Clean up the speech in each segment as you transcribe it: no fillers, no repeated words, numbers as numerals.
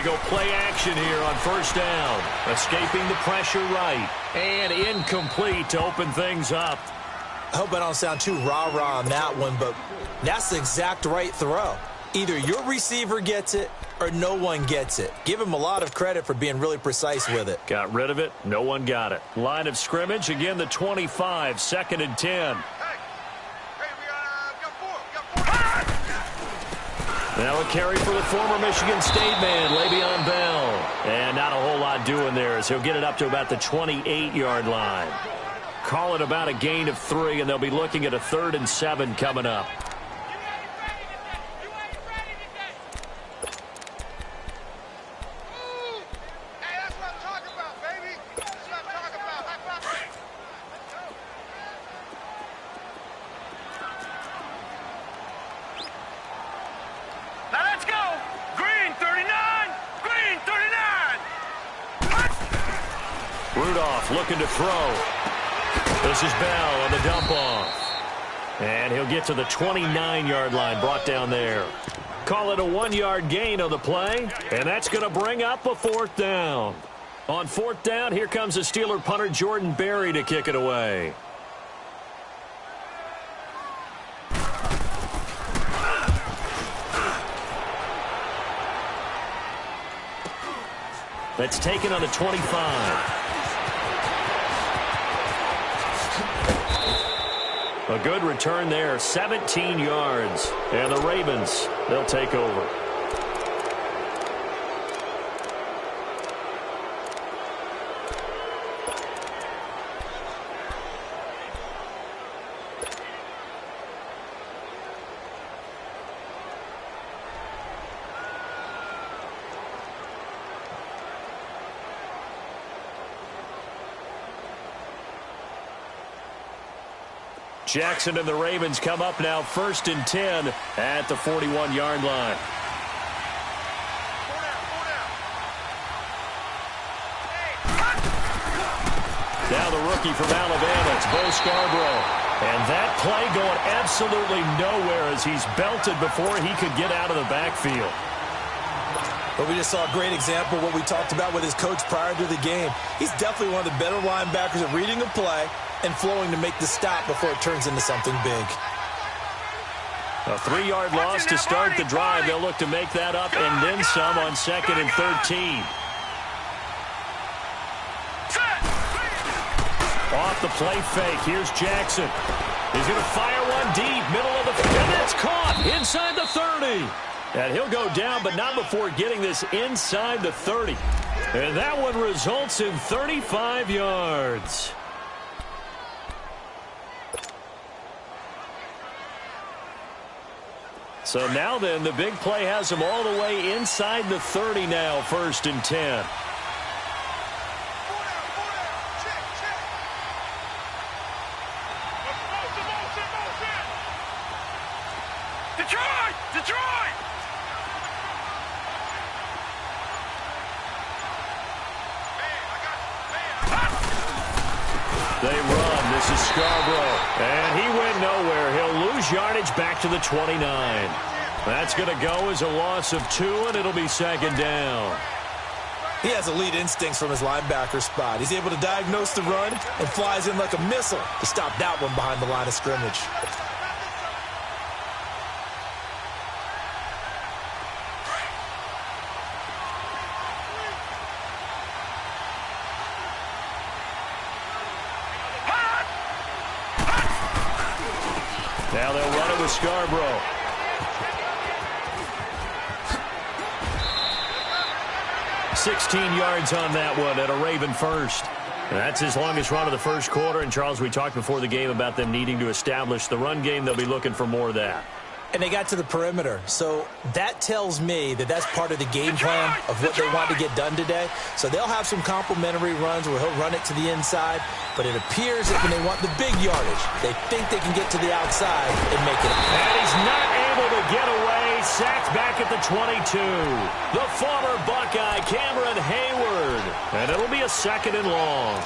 They go play action here on first down. Escaping the pressure right. And incomplete to open things up. I hope I don't sound too rah-rah on that one, but that's the exact right throw. Either your receiver gets it or no one gets it. Give him a lot of credit for being really precise with it. Got rid of it. No one got it. Line of scrimmage, again the 25, 2nd and 10. Now a carry for the former Michigan State man, Le'Veon Bell. And not a whole lot doing there as he'll get it up to about the 28-yard line. Call it about a gain of 3, and they'll be looking at a 3rd and 7 coming up. Looking to throw. This is Bell on the dump off. And he'll get to the 29-yard line, brought down there. Call it a 1-yard gain on the play, and that's going to bring up a 4th down. On 4th down, here comes the Steeler punter Jordan Berry to kick it away. That's taken on the 25. A good return there, 17 yards. And the Ravens, they'll take over. Jackson and the Ravens come up now 1st and 10 at the 41-yard line. Now the rookie from Alabama, it's Bo Scarborough. And that play going absolutely nowhere as he's belted before he could get out of the backfield. But we just saw a great example of what we talked about with his coach prior to the game. He's definitely one of the better linebackers at reading a play and flowing to make the stop before it turns into something big. A 3-yard loss to start the drive. They'll look to make that up and then some on 2nd and 13. Off the play fake. Here's Jackson. He's going to fire one deep, middle of the field. And that's caught inside the 30. And he'll go down, but not before getting this inside the 30. And that one results in 35 yards. So now then, the big play has him all the way inside the 30 now, 1st and 10. Detroit! They run. This is Scarborough. And he went nowhere. He'll lose yardage back to the 29. That's going to go as a loss of 2, and it'll be 2nd down. He has elite instincts from his linebacker spot. He's able to diagnose the run and flies in like a missile to stop that one behind the line of scrimmage. Now they'll run it with Scarborough. $16 yards on that one at a Raven first. And that's his longest run of the first quarter. And, Charles, we talked before the game about them needing to establish the run game. They'll be looking for more of that. And they got to the perimeter. So that tells me that that's part of the game plan of what they want to get done today. So they'll have some complementary runs where he'll run it to the inside. But it appears that when they want the big yardage, they think they can get to the outside and make it. And he's not able to get away. Sacked back at the 22. The former Buckeye, Cameron Hayward. And it'll be a 2nd and long.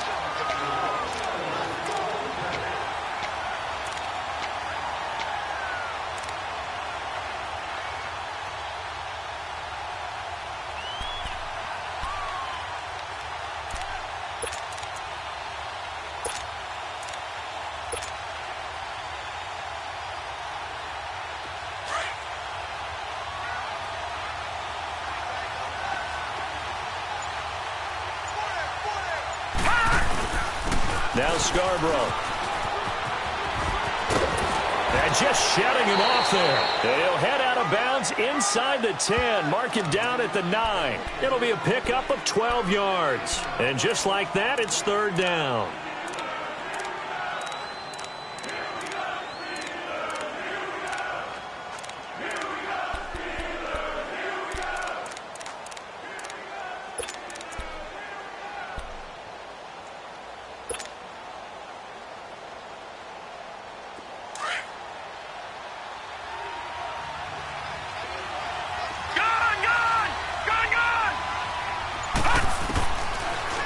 Now Scarborough. And just shutting him off there. And he'll head out of bounds inside the 10. Mark him down at the 9. It'll be a pickup of 12 yards. And just like that, it's third down.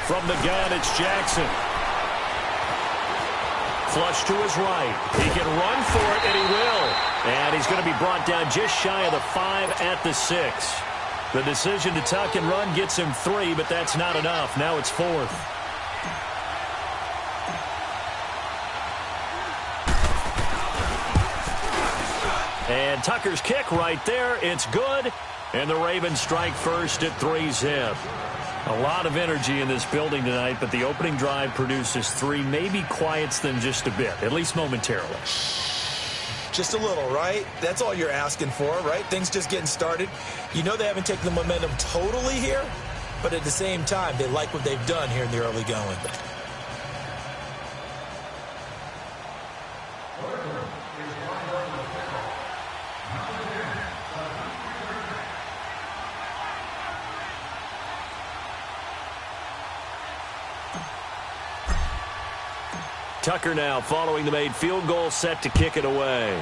From the gun, it's Jackson. Flush to his right. He can run for it, and he will. And he's going to be brought down just shy of the 5 at the 6. The decision to tuck and run gets him 3, but that's not enough. Now it's 4th. And Tucker's kick right there. It's good. And the Ravens strike first at 3-zip. A lot of energy in this building tonight, but the opening drive produces 3, maybe quiets them just a bit, at least momentarily. Just a little, right? That's all you're asking for, right? Things just getting started. You know they haven't taken the momentum totally here, but at the same time, they like what they've done here in the early going. Tucker now following the made field goal, set to kick it away.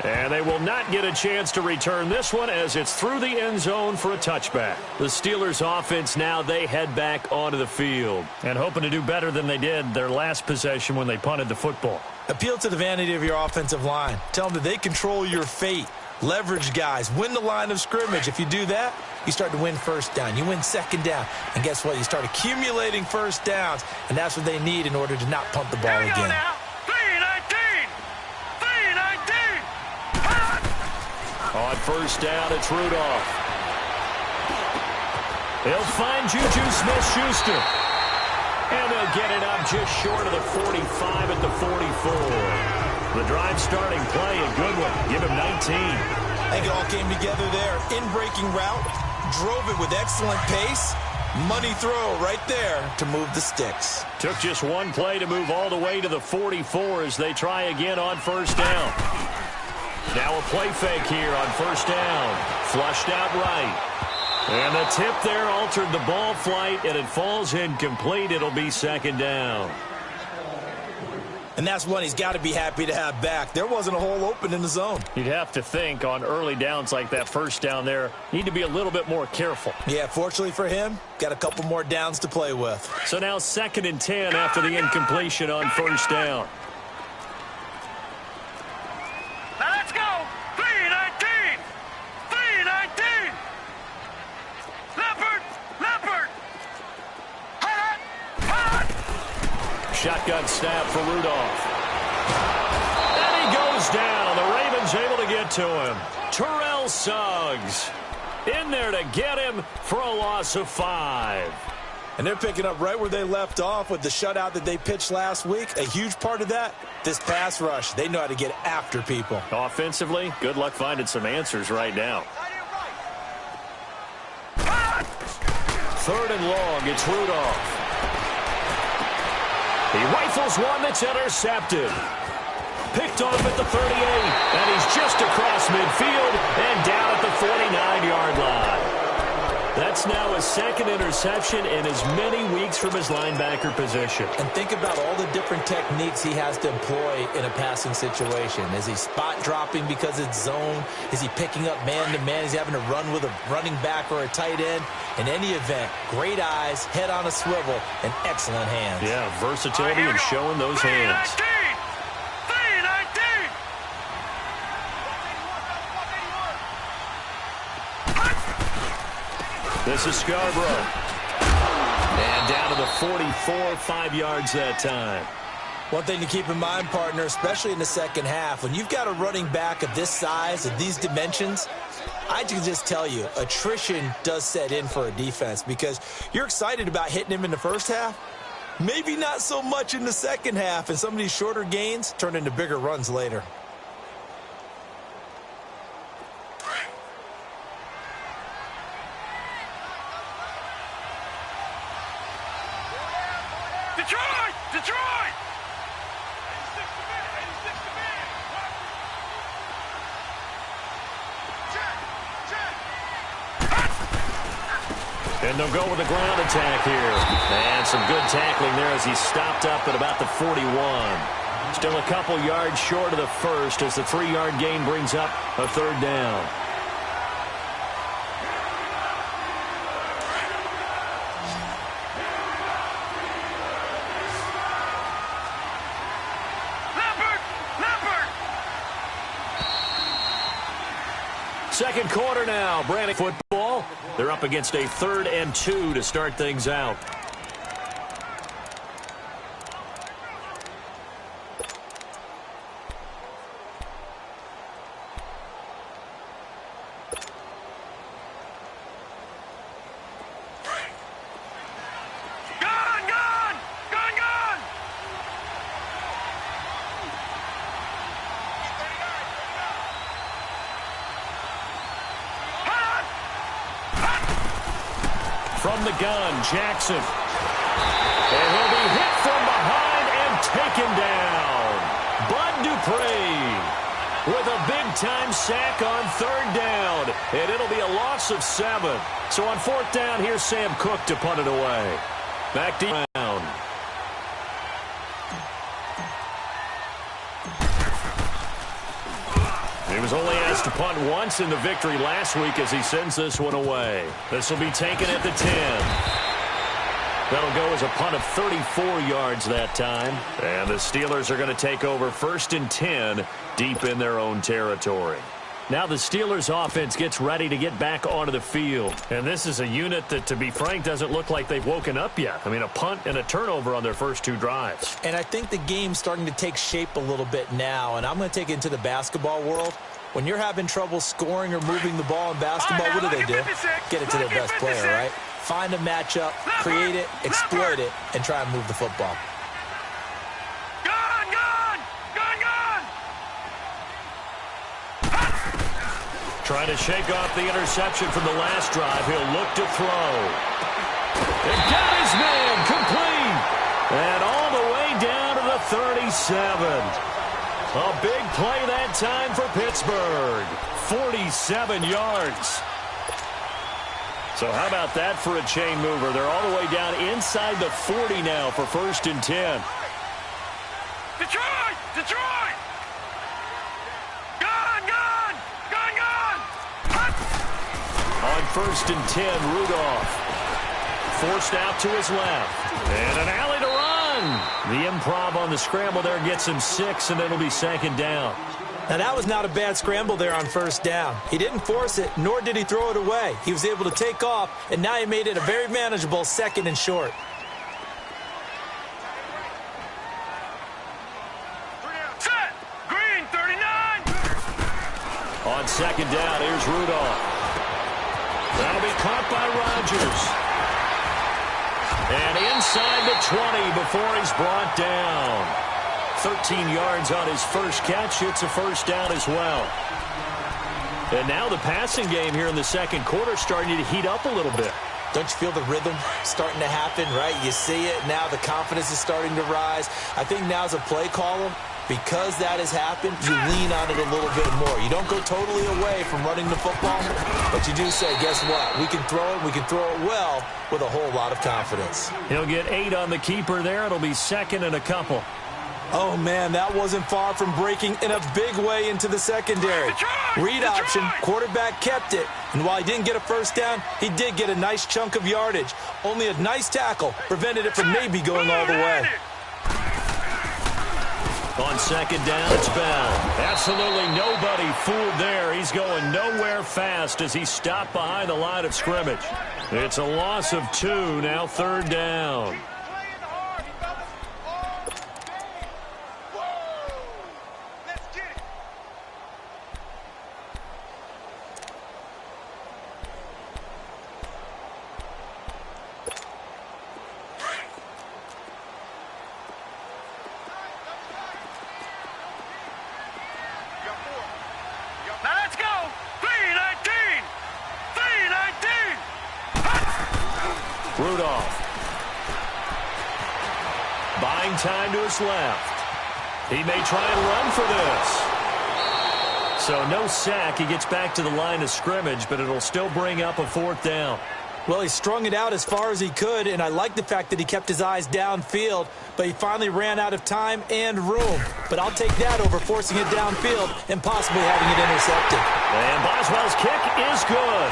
And they will not get a chance to return this one as it's through the end zone for a touchback. The Steelers offense now, they head back onto the field and hoping to do better than they did their last possession when they punted the football. Appeal to the vanity of your offensive line. Tell them that they control your fate. Leverage guys. Win the line of scrimmage. If you do that, you start to win first down. You win second down. And guess what? You start accumulating first downs. And that's what they need in order to not punt the ball again. Now. 3-19. 3-19. On first down, it's Rudolph. He'll find Juju Smith-Schuster. And they'll get it up just short of the 45 at the 44. The drive starting play, a good one. Give him 19. I think it all came together there. In-breaking route, drove it with excellent pace. Money throw right there to move the sticks. Took just one play to move all the way to the 44 as they try again on first down. Now a play fake here on first down. Flushed out right. And the tip there altered the ball flight, and it falls incomplete. It'll be second down. And that's one he's got to be happy to have back. There wasn't a hole open in the zone. You'd have to think on early downs like that first down there, need to be a little bit more careful. Yeah, fortunately for him, got a couple more downs to play with. So now 2nd and 10 after the incompletion on first down. Now let's go. 3-19. 3-19. Leopard. Shotgun snap for Rudolph. And he goes down. The Ravens able to get to him. Terrell Suggs in there to get him for a loss of 5. And they're picking up right where they left off with the shutout that they pitched last week. A huge part of that, this pass rush. They know how to get after people. Offensively, good luck finding some answers right now. 3rd and long, it's Rudolph. He rifles one that's intercepted. Picked off at the 38, and he's just across midfield and down at the 49-yard line. That's now his 2nd interception in as many weeks from his linebacker position. And think about all the different techniques he has to employ in a passing situation. Is he spot dropping because it's zone? Is he picking up man-to-man? Is he having to run with a running back or a tight end? In any event, great eyes, head on a swivel, and excellent hands. Yeah, versatility and showing those hands. 3-19. This is Scarborough. And down to the 44, 5 yards that time. One thing to keep in mind, partner, especially in the second half, when you've got a running back of this size, of these dimensions, I can just tell you, attrition does set in for a defense because you're excited about hitting him in the first half. Maybe not so much in the second half, and some of these shorter gains turn into bigger runs later. Detroit! Detroit! And they'll go with a ground attack here. And some good tackling there as he stopped up at about the 41. Still a couple yards short of the first as the 3-yard gain brings up a third down. Second quarter now, Brandon football. They're up against a 3rd and 2 to start things out. From the gun, Jackson. And he'll be hit from behind and taken down. Bud Dupree with a big-time sack on 3rd down. And it'll be a loss of 7. So on 4th down, here's Sam Cook to punt it away. Back deep down. He was only asked to punt once in the victory last week as he sends this one away. This will be taken at the 10. That'll go as a punt of 34 yards that time. And the Steelers are going to take over 1st and 10 deep in their own territory. Now the Steelers offense gets ready to get back onto the field. And this is a unit that, to be frank, doesn't look like they've woken up yet. I mean, a punt and a turnover on their first 2 drives. And I think the game's starting to take shape a little bit now. And I'm going to take it into the basketball world. When you're having trouble scoring or moving the ball in basketball, what do? Get it to their best player, right? Find a matchup, create it, exploit it, and try and move the football. Trying to shake off the interception from the last drive. He'll look to throw. And got his man complete. And all the way down to the 37. A big play that time for Pittsburgh. 47 yards. So how about that for a chain mover? They're all the way down inside the 40 now for 1st and 10. Detroit! Detroit! On 1st and 10, Rudolph. Forced out to his left. And an alley to run. The improv on the scramble there gets him 6, and it'll be 2nd down. Now, that was not a bad scramble there on 1st down. He didn't force it, nor did he throw it away. He was able to take off, and now he made it a very manageable 2nd and short. Set! Green, 39! On 2nd down, here's Rudolph. That'll be caught by Rodgers. And inside the 20 before he's brought down. 13 yards on his first catch. It's a 1st down as well. And now the passing game here in the 2nd quarter starting to heat up a little bit. Don't you feel the rhythm starting to happen, right? You see it. Now the confidence is starting to rise. I think now as a play caller, because that has happened, you lean on it a little bit more. You don't go totally away from running the football, but you do say, guess what? We can throw it. We can throw it well with a whole lot of confidence. He'll get 8 on the keeper there. It'll be 2nd and a couple. Oh, man, that wasn't far from breaking in a big way into the secondary. Read option, quarterback kept it. And while he didn't get a 1st down, he did get a nice chunk of yardage. Only a nice tackle prevented it from maybe going all the way. On 2nd down, it's Bell. Absolutely nobody fooled there. He's going nowhere fast as he stopped behind the line of scrimmage. It's a loss of 2, now 3rd down. Rudolph. Buying time to his left. He may try and run for this. So no sack. He gets back to the line of scrimmage, but it'll still bring up a 4th down. Well, he strung it out as far as he could, and I like the fact that he kept his eyes downfield, but he finally ran out of time and room. But I'll take that over forcing it downfield and possibly having it intercepted. And Boswell's kick is good.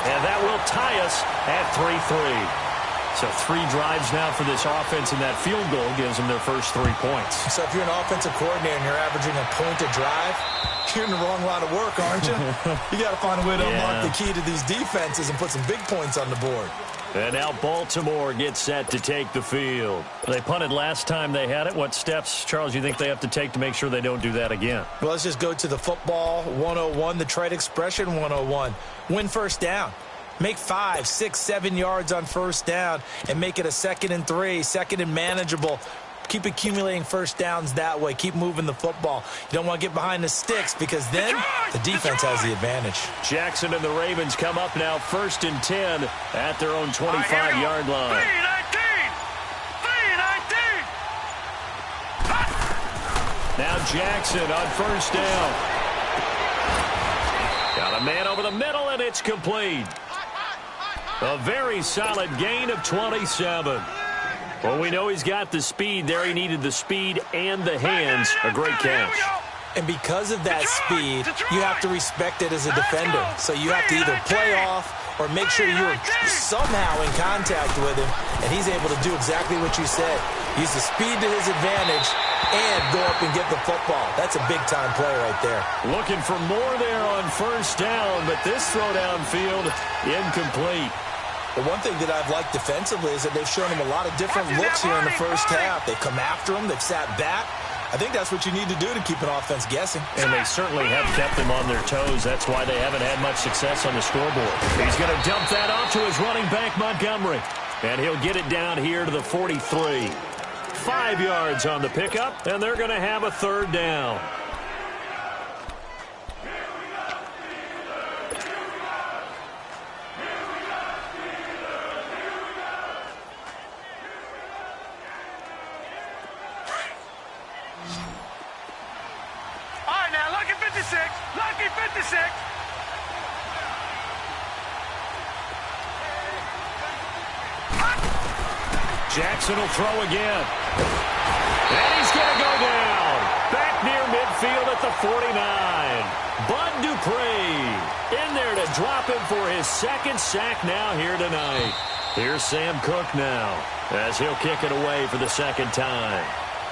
And that will tie us at 3-3. So 3 drives now for this offense, and that field goal gives them their first 3 points. So if you're an offensive coordinator and you're averaging a point a drive, you're in the wrong line of work, aren't you? You got to find a way to unlock the key to these defenses and put some big points on the board. And now Baltimore gets set to take the field. They punted last time they had it. What steps, Charles, you think they have to take to make sure they don't do that again? Well, let's just go to the football 101, the trade expression 101. Win first down. Make 5, 6, 7 yards on first down and make it a 2nd and 3, 2nd and manageable. Keep accumulating first downs that way. Keep moving the football. You don't want to get behind the sticks because then the defense has the advantage. Jackson and the Ravens come up now 1st and 10 at their own 25-yard line. 3-19. Now Jackson on first down. Got a man over the middle, and it's complete. A very solid gain of 27. Well, we know he's got the speed there. He needed the speed and the hands. A great catch. And because of that speed, you have to respect it as a defender. So you have to either play off or make sure you're somehow in contact with him, and he's able to do exactly what you said. Use the speed to his advantage and go up and get the football. That's a big-time play right there. Looking for more there on first down, but this throw downfield incomplete. The one thing that I've liked defensively is that they've shown him a lot of different looks here in the first half. They've come after him. They've sat back. I think that's what you need to do to keep an offense guessing. And they certainly have kept them on their toes. That's why they haven't had much success on the scoreboard. He's going to dump that off to his running back, Montgomery. And he'll get it down here to the 43. 5 yards on the pickup, and they're going to have a 3rd down. Lucky 56. Jackson will throw again. And he's going to go down. Back near midfield at the 49. Bud Dupree in there to drop him for his 2nd sack now here tonight. Here's Sam Cook now as he'll kick it away for the 2nd time.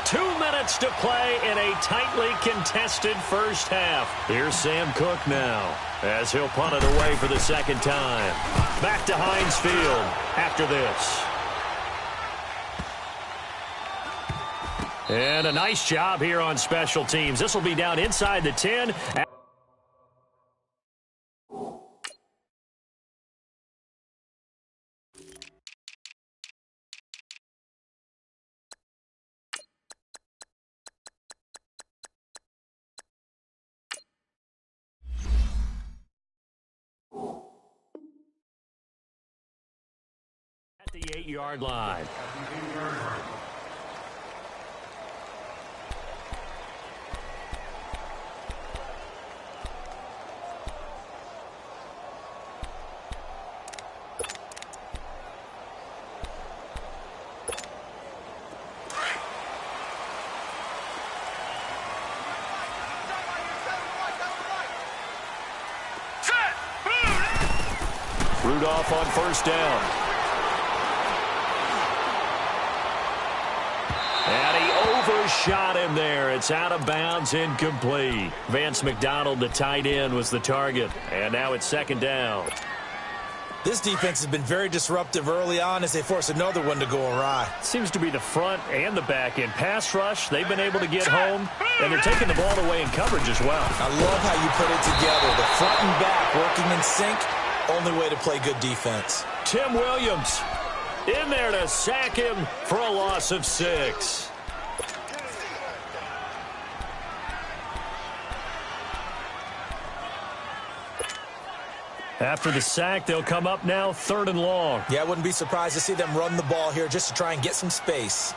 2 minutes to play in a tightly contested first half. Here's Sam Cook now as he'll punt it away for the 2nd time. Back to Heinz Field after this. And a nice job here on special teams. This will be down inside the 10. At the 8-yard line. Rudolph on first down. And he overshot him there. It's out of bounds, incomplete. Vance McDonald, the tight end, was the target. And now it's 2nd down. This defense has been very disruptive early on as they force another one to go awry. Seems to be the front and the back end. Pass rush, they've been able to get home, and they're taking the ball away in coverage as well. I love how you put it together. The front and back working in sync. Only way to play good defense. Tim Williams in there to sack him for a loss of 6. After the sack, they'll come up now 3rd and long. Yeah, I wouldn't be surprised to see them run the ball here just to try and get some space.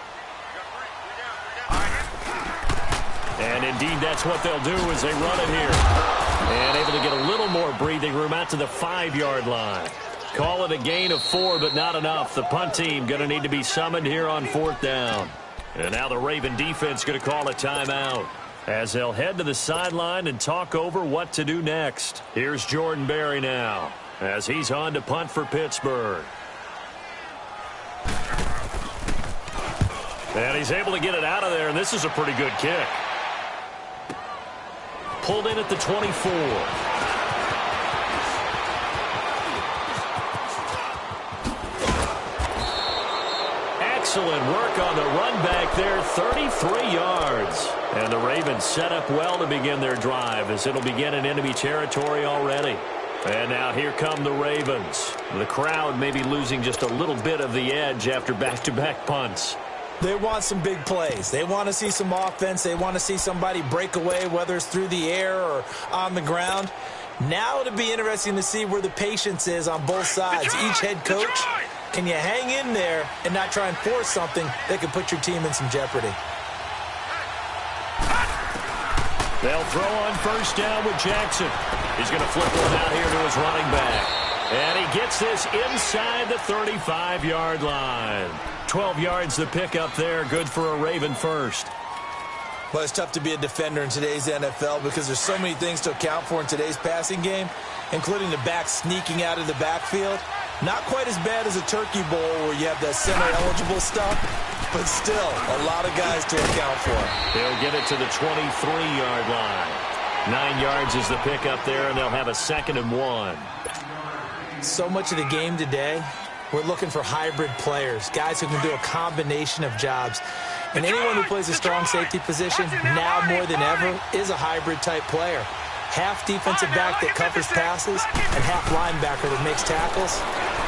And indeed, that's what they'll do as they run it here. And able to get a little more breathing room out to the 5-yard line. Call it a gain of 4, but not enough. The punt team going to need to be summoned here on 4th down. And now the Raven defense going to call a timeout as they'll head to the sideline and talk over what to do next. Here's Jordan Berry now as he's on to punt for Pittsburgh. And he's able to get it out of there, and this is a pretty good kick. Pulled in at the 24. Excellent work on the run back there, 33 yards. And the Ravens set up well to begin their drive as it'll begin in enemy territory already. And now here come the Ravens. The crowd may be losing just a little bit of the edge after back-to-back punts. They want some big plays. They want to see some offense. They want to see somebody break away, whether it's through the air or on the ground. Now it'll be interesting to see where the patience is on both sides. Each head coach, can you hang in there and not try and force something that could put your team in some jeopardy? They'll throw on 1st down with Jackson. He's going to flip one out here to his running back. And he gets this inside the 35-yard line. 12 yards to pick up there. Good for a Raven first. Well, it's tough to be a defender in today's NFL because there's so many things to account for in today's passing game, including the back sneaking out of the backfield. Not quite as bad as a turkey bowl where you have that center-eligible stuff, but still a lot of guys to account for. They'll get it to the 23-yard line. 9 yards is the pickup there, and they'll have a 2nd and 1. So much of the game today, we're looking for hybrid players, guys who can do a combination of jobs. And anyone who plays a strong safety position, now more than ever, is a hybrid-type player. Half defensive back that covers passes and half linebacker that makes tackles.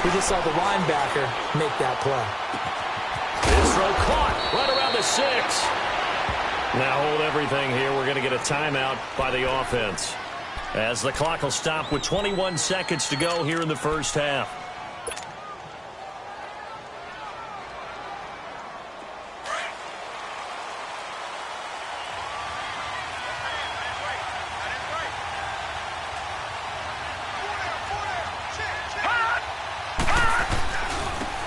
We just saw the linebacker make that play. This throw caught right around the 6. Now hold everything here. We're going to get a timeout by the offense, as the clock will stop with 21 seconds to go here in the first half.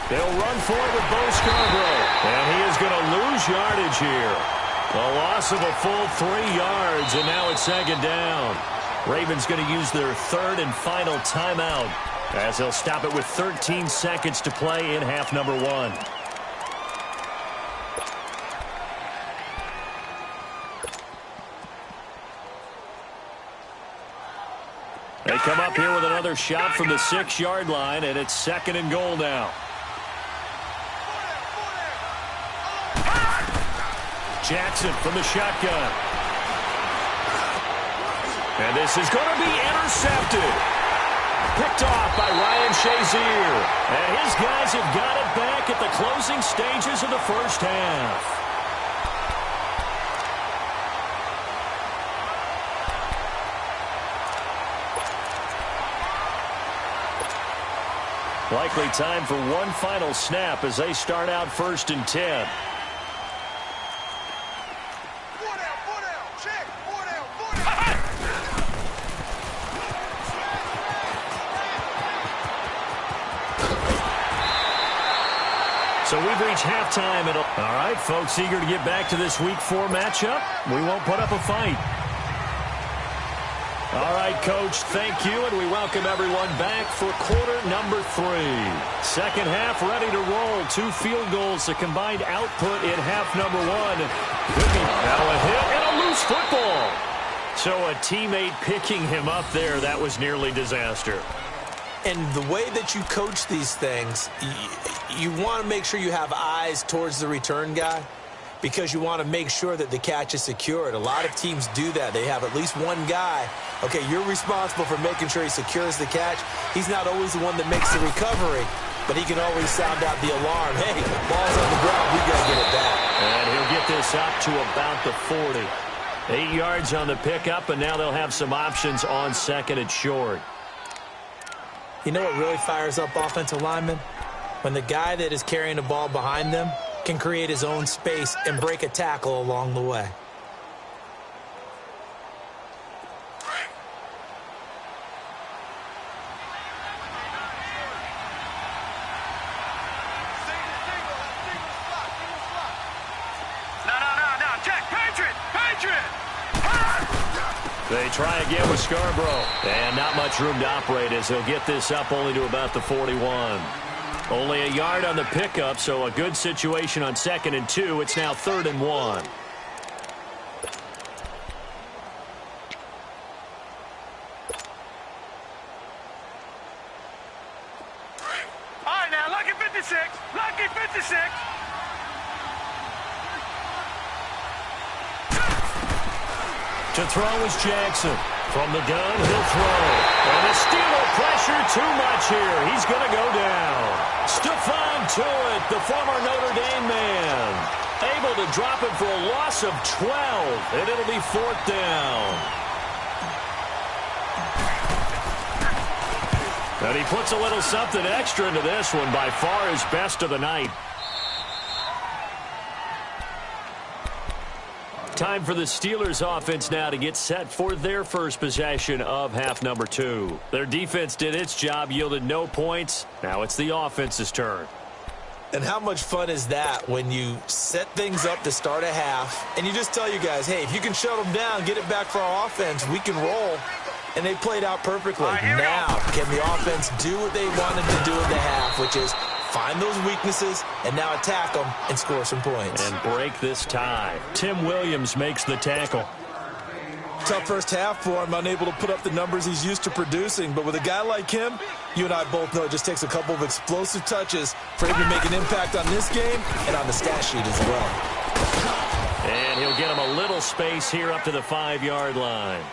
They'll run for it with Bo Scarborough, and he is going to lose yardage here. A loss of a full 3 yards, and now it's 2nd down. Ravens going to use their 3rd and final timeout as they'll stop it with 13 seconds to play in half number 1. They come up here with another shot from the 6-yard line, and it's 2nd and goal now. Jackson from the shotgun. And this is going to be intercepted. Picked off by Ryan Shazier. And his guys have got it back at the closing stages of the first half. Likely time for one final snap as they start out 1st and 10. So we've reached halftime. All right, folks, eager to get back to this Week 4 matchup. We won't put up a fight. All right, Coach, thank you, and we welcome everyone back for quarter number 3. Second half ready to roll. 2 field goals, the combined output in half number 1. Could be now a hit and a loose football. So a teammate picking him up there, that was nearly disaster. And the way that you coach these things, you want to make sure you have eyes towards the return guy because you want to make sure that the catch is secured. A lot of teams do that. They have at least one guy. Okay, you're responsible for making sure he secures the catch. He's not always the one that makes the recovery, but he can always sound out the alarm. Hey, ball's on the ground. We got to get it back. And he'll get this up to about the 40. 8 yards on the pickup, and now they'll have some options on 2nd and short. You know what really fires up offensive linemen? When the guy that is carrying the ball behind them can create his own space and break a tackle along the way. No, check, Patriot! They try again with Scarborough. And not much room to operate as he'll get this up only to about the 41. Only a yard on the pickup, so a good situation on 2nd and 2. It's now 3rd and 1. All right, now, lucky 56. Lucky 56. To throw is Jackson. From the gun, he'll throw. And the Steeler pressure too much here. He's going to go down. Stephon Tuitt, the former Notre Dame man, able to drop him for a loss of 12, and it'll be 4th down. And he puts a little something extra into this one, by far his best of the night. Time for the Steelers offense now to get set for their first possession of half number 2. Their defense did its job, yielded no points. Now it's the offense's turn. And how much fun is that when you set things up to start a half and you just tell you guys, hey, if you can shut them down, get it back for our offense, we can roll. And they played out perfectly. Now, can the offense do what they wanted to do in the half, which is find those weaknesses and now attack them and score some points. And break this tie. Tim Williams makes the tackle. Tough first half for him, unable to put up the numbers he's used to producing. But with a guy like him, you and I both know it just takes a couple of explosive touches for him to make an impact on this game and on the stat sheet as well. And he'll get him a little space here up to the 5-yard line.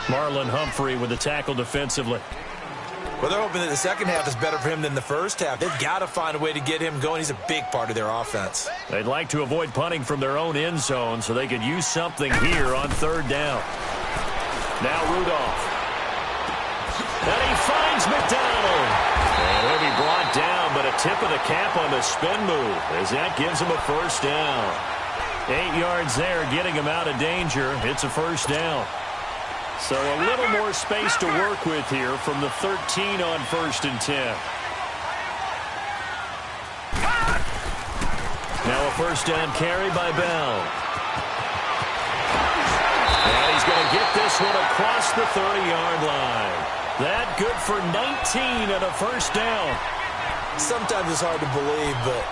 Marlon Humphrey with the tackle defensively. Well, they're hoping that the second half is better for him than the first half. They've got to find a way to get him going. He's a big part of their offense. They'd like to avoid punting from their own end zone so they could use something here on 3rd down. Now Rudolph. And he finds McDonald. And he'll be brought down, but a tip of the cap on the spin move as that gives him a 1st down. 8 yards there, getting him out of danger. It's a 1st down. So a little more space to work with here from the 13 on 1st and 10. Now a 1st down carry by Bell. And he's going to get this one across the 30-yard line. That good for 19 and a 1st down. Sometimes it's hard to believe, but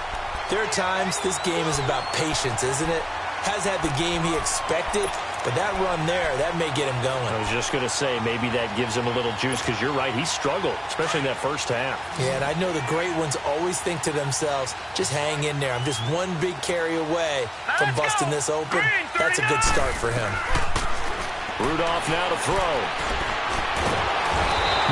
there are times this game is about patience, isn't it? Has had the game he expected, but that run there, that may get him going. I was just going to say, maybe that gives him a little juice because you're right, he struggled, especially in that first half. Yeah, and I know the great ones always think to themselves, just hang in there. I'm just one big carry away from busting this open. That's a good start for him. Rudolph now to throw.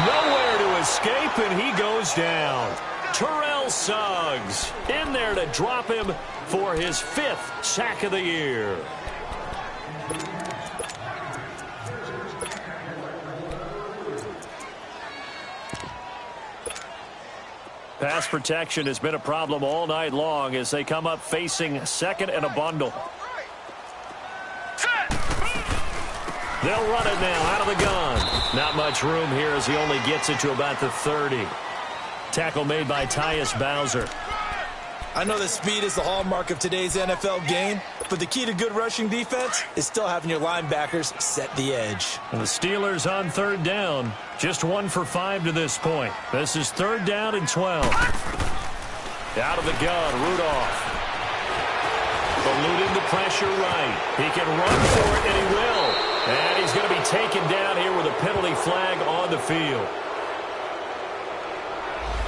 Nowhere to escape, and he goes down. Terrell Suggs in there to drop him for his 5th sack of the year. Pass protection has been a problem all night long as they come up facing 2nd and a bundle. They'll run it now out of the gun. Not much room here as he only gets it to about the 30. Tackle made by Tyus Bowser. I know that speed is the hallmark of today's NFL game, but the key to good rushing defense is still having your linebackers set the edge. And the Steelers on 3rd down. Just 1 for 5 to this point. This is 3rd down and 12. Out of the gun, Rudolph. Eluding the pressure right. He can run for it, and he will. And he's going to be taken down here with a penalty flag on the field.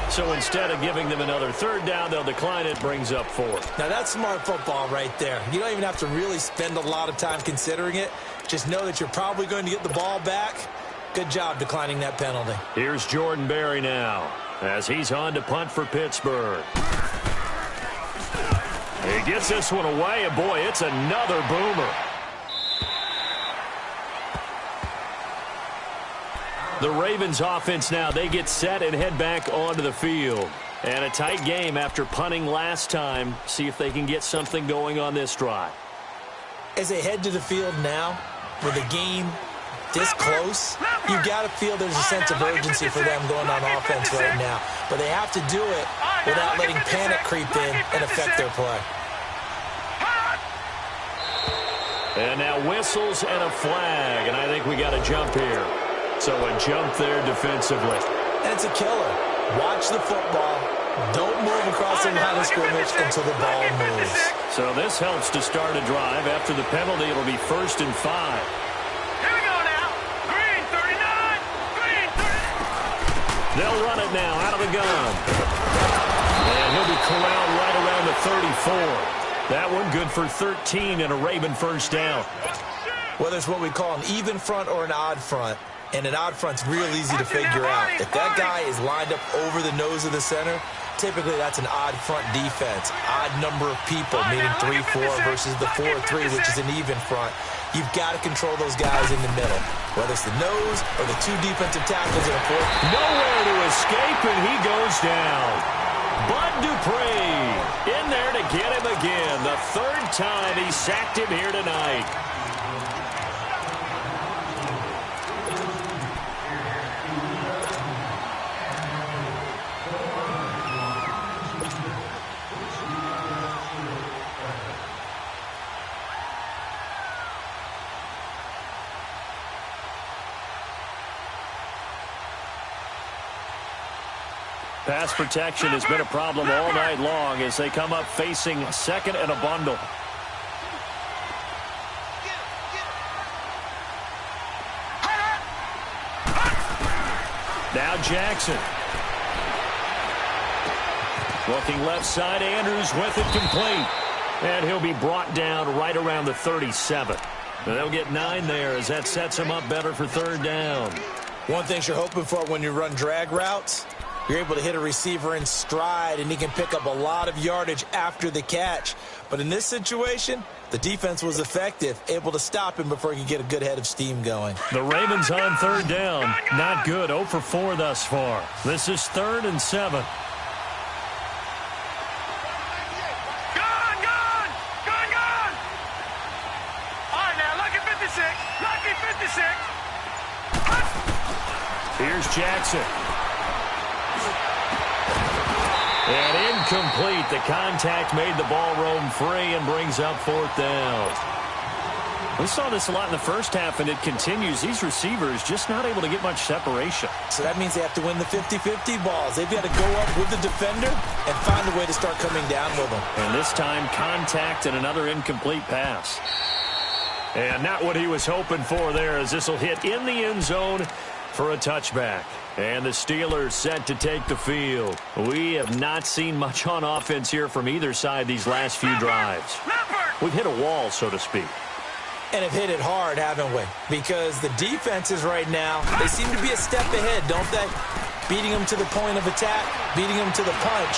So instead of giving them another 3rd down, they'll decline it, brings up 4. Now that's smart football right there. You don't even have to really spend a lot of time considering it. Just know that you're probably going to get the ball back. Good job declining that penalty. Here's Jordan Berry now as he's on to punt for Pittsburgh. He gets this one away, and boy, it's another boomer. The Ravens offense now, they get set and head back onto the field. And a tight game after punting last time. See if they can get something going on this drive. As they head to the field now, with the game this close, you got to feel there's a sense of urgency for them going on offense right now. But they have to do it without letting panic creep in and affect their play. And now whistles and a flag, and I think we got a jump here. So a jump there defensively. And it's a killer. Watch the football. Don't move across the line of scrimmage until the ball moves. So this helps to start a drive. After the penalty, it'll be 1st and 5. Here we go now. Green 39. Green 39. They'll run it now out of the gun. And he'll be corralled right around the 34. That one good for 13 and a Raven first down. Whether it's what we call an even front or an odd front, and an odd front's real easy to figure out. If that guy is lined up over the nose of the center, typically that's an odd front defense. Odd number of people, meaning 3-4 versus the 4-3, which is an even front. You've got to control those guys in the middle, whether it's the nose or the two defensive tackles in a fourth. Nowhere to escape, and he goes down. Bud Dupree in there to get him again. The 3rd time he sacked him here tonight. Pass protection has been a problem all night long as they come up facing 2nd and a bundle. Now Jackson. Looking left side, Andrews with it complete. And he'll be brought down right around the 37. And they'll get 9 there as that sets him up better for 3rd down. One thing you're hoping for when you run drag routes, you're able to hit a receiver in stride, and he can pick up a lot of yardage after the catch. But in this situation, the defense was effective, able to stop him before he could get a good head of steam going. The Ravens on 3rd down. Not good. 0 for 4 thus far. This is 3rd and 7. Here's Jackson. And incomplete. The contact made the ball roam free and brings up 4th down. We saw this a lot in the first half, and it continues. These receivers just not able to get much separation. So that means they have to win the 50-50 balls. They've got to go up with the defender and find a way to start coming down with them. And this time, contact and another incomplete pass. And not what he was hoping for there, as this will hit in the end zone for a touchback. And the Steelers set to take the field. We have not seen much on offense here from either side these last few drives. We've hit a wall, so to speak. And have hit it hard, haven't we? Because the defenses right now, they seem to be a step ahead, don't they? Beating them to the point of attack, beating them to the punch.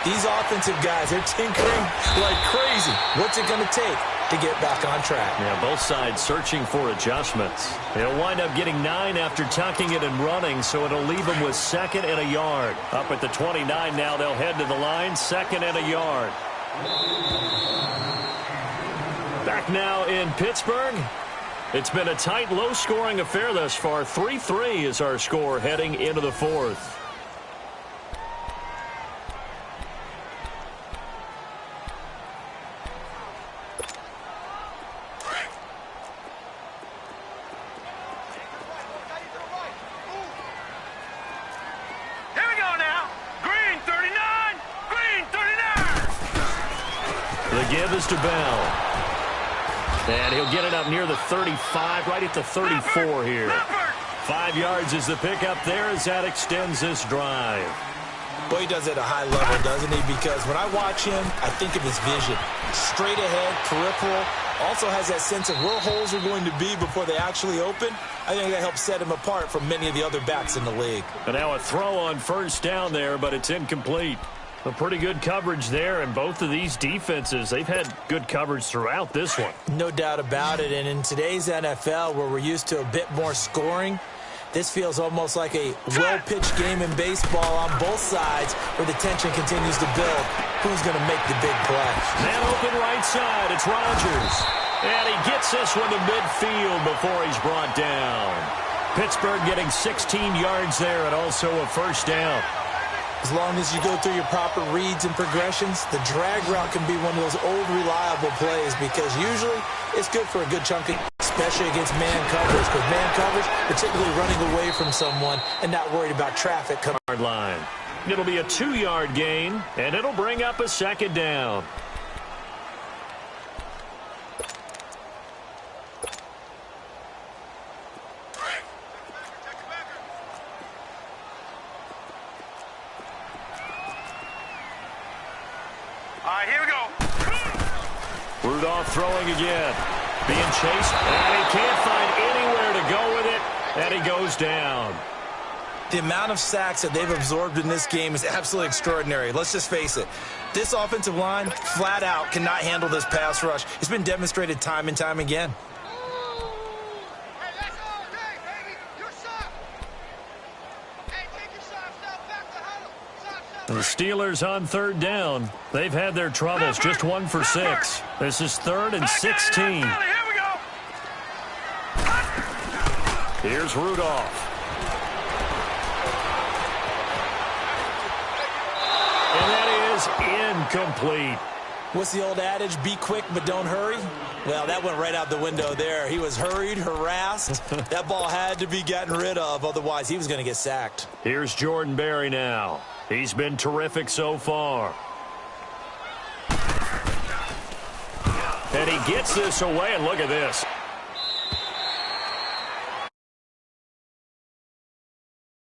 These offensive guys, they're tinkering like crazy. What's it going to take to get back on track? Yeah, both sides searching for adjustments. They'll wind up getting 9 after tucking it and running, so it'll leave them with 2nd and a yard. Up at the 29 now, they'll head to the line, 2nd and a yard. Back now in Pittsburgh. It's been a tight, low-scoring affair thus far. 3-3 is our score heading into the 4th. Give is to Bell. And he'll get it up near the 35, right at the 34 here. 5 yards is the pickup there as that extends this drive. Boy, he does it at a high level, doesn't he? Because when I watch him, I think of his vision. Straight ahead, peripheral. Also has that sense of where holes are going to be before they actually open. I think that helps set him apart from many of the other backs in the league. And now a throw on 1st down there, but it's incomplete. A pretty good coverage there, and both of these defenses, they've had good coverage throughout this one. No doubt about it, and in today's NFL, where we're used to a bit more scoring, This feels almost like a well-pitched game in baseball on both sides where the tension continues to build. Who's going to make the big play? Man open right side. It's Rogers. And he gets this one to midfield before he's brought down. Pittsburgh getting 16 yards there and also a first down. As long as you go through your proper reads and progressions, the drag route can be one of those old reliable plays because usually it's good for a good chunk of, especially against man coverage. Because man coverage, particularly running away from someone and not worried about traffic coming. Line. It'll be a 2-yard gain, and it'll bring up a second down. Here we go. Rudolph throwing again. Being chased, and he can't find anywhere to go with it, and he goes down. The amount of sacks that they've absorbed in this game is absolutely extraordinary. Let's just face it. This offensive line, flat out, cannot handle this pass rush. It's been demonstrated time and time again. The Steelers on third down. They've had their troubles, just 1 for 6. This is 3rd and 16. Here we go. Here's Rudolph. And that is incomplete. What's the old adage? Be quick, but don't hurry. Well, that went right out the window there. He was hurried, harassed. That ball had to be gotten rid of, otherwise he was going to get sacked. Here's Jordan Berry now. He's been terrific so far. And he gets this away, and look at this.